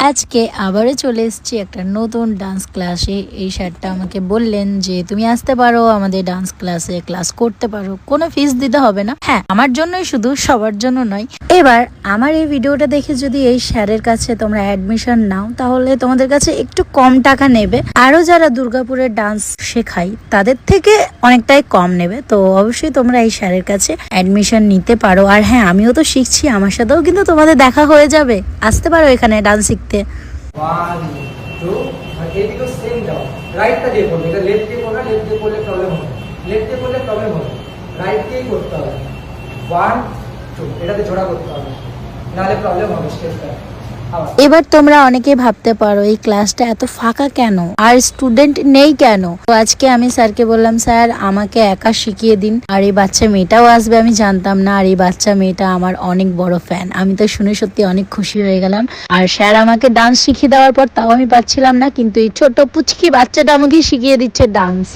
আজকে আবারও চলে এসেছি একটা নতুন ডান্স ক্লাসে। এই স্যারটা আমাকে বললেন যে তুমি আসতে পারো আমাদের ডান্স ক্লাসে, ক্লাস করতে পারো, কোনো ফিস দিতে হবে না। হ্যাঁ, আমার জন্যই শুধু, সবার জন্য নয়। এবার আমার এই ভিডিওটা দেখে যদি এই স্যারের কাছে তোমরা অ্যাডমিশন নাও তাহলে তোমাদের কাছে একটু কম টাকা নেবে, আরো যারা দুর্গাপুরের ডান্স শেখাই তাদের থেকে অনেকটাই কম নেবে। তো অবশ্যই তোমরা এই স্যারের কাছে অ্যাডমিশন নিতে পারো। আর হ্যাঁ, আমিও তো শিখছি, আমার সাথেও কিন্তু তোমাদের দেখা হয়ে যাবে। আসতে পারো এখানে ডান্স শিখতে। 1 2 আর এইদিকে সেম দাও। রাইটটা দিয়ে করবে, এটা লেফট দিয়ে করবে, লেফট দিয়ে করলে প্রবলেম হবে, লেফট দিয়ে করলে প্রবলেম হবে, রাইট দিয়েই করতে হবে। 1 2 এটাতে জোড়া করতে হবে, নাহলে প্রবলেম হবে স্টেপটা। এবার তোমরা অনেকে ভাবতে পারো এই ক্লাসটা এত ফাঁকা কেন, আর স্টুডেন্ট নেই কেন। তো আজকে আমি স্যারকে বললাম, স্যার আমাকে একা শিখিয়ে দিন, আর এই বাচ্চা মেয়েটাও আসবে আমি জানতাম না, আর এই বাচ্চা মেয়েটা আমার অনেক বড় ফ্যান। আমি তো শুনে সত্যি অনেক খুশি হয়ে গেলাম। আর স্যার আমাকে ডান্স শিখিয়ে দেওয়ার পর তাও আমি পাচ্ছিলাম না, কিন্তু এই ছোট পুচকি বাচ্চাটা আমাকে শিখিয়ে দিচ্ছে ডান্স।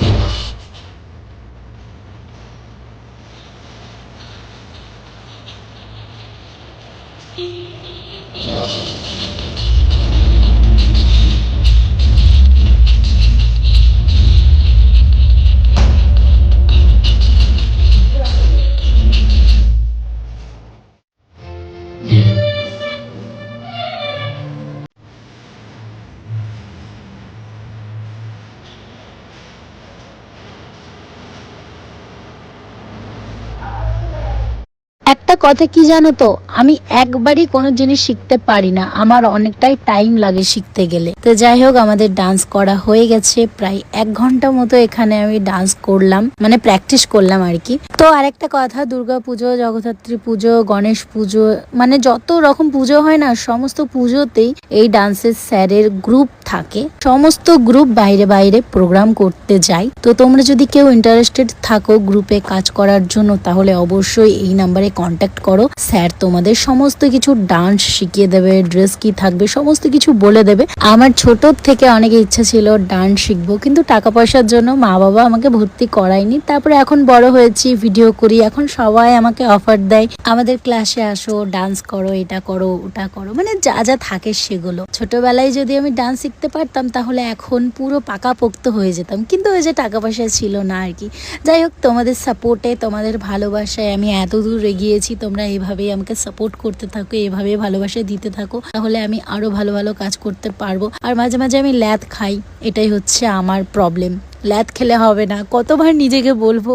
একটা কথা কি জানো তো, আমি একবারই কোনো জিনিস শিখতে পারি না, আমার অনেকটাই টাইম লাগে শিখতে গেলে। তো যাই হোক, আমাদের ডান্স করা হয়ে গেছে, প্রায় 1 ঘন্টা মতো এখানে আমি ডান্স করলাম, মানে প্র্যাকটিস করলাম আর কি। তো আরেকটা কথা, দুর্গা পুজো, জগদ্ধাত্রী পুজো, গণেশ পুজো, মানে যত রকম পুজো হয় না, সমস্ত পুজোতেই এই ডান্সের স্যারের গ্রুপ থাকে। সমস্ত গ্রুপ বাইরে বাইরে প্রোগ্রাম করতে যায়। তো তোমরা যদি কেউ ইন্টারেস্টেড থাকো গ্রুপে কাজ করার জন্য, তাহলে অবশ্যই এই নাম্বারে কন্ট্যাক্ট করো। স্যার তোমাদের সমস্ত কিছু ডান্স শিখিয়ে দেবে, ড্রেস কি থাকবে সমস্ত কিছু বলে দেবে। আমার ছোট থেকে অনেক ইচ্ছা ছিল ডান্স শিখবো, কিন্তু টাকা পয়সার জন্য মা বাবা আমাকে ভর্তি করায়নি। তারপরে এখন বড় হয়েছি, ভিডিও করি, এখন সবাই আমাকে অফার দেয় আমাদের ক্লাসে আসো, ডান্স করো, এটা করো, ওটা করো, মানে যা যা থাকে সেগুলো। ছোটবেলায় যদি আমি ডান্স শিখতে পারতাম তাহলে এখন পুরো পাকাপোক্ত হয়ে যেতাম, কিন্তু ওই যে টাকা পয়সা ছিল না আর কি। যাই হোক, তোমাদের সাপোর্টে, তোমাদের ভালোবাসায় আমি এত দূর এগিয়েছি। তোমরা এইভাবেই আমাকে সাপোর্ট করতে থাকো, এইভাবেই ভালোবাসা দিতে থাকো, তাহলে আমি আরো ভালো ভালো কাজ করতে পারবো। আর মাঝে মাঝে আমি ল্যাদ খাই, এটাই হচ্ছে আমার প্রবলেম। ল্যাদ খেলে হবে না, কতবার নিজেকে বলবো।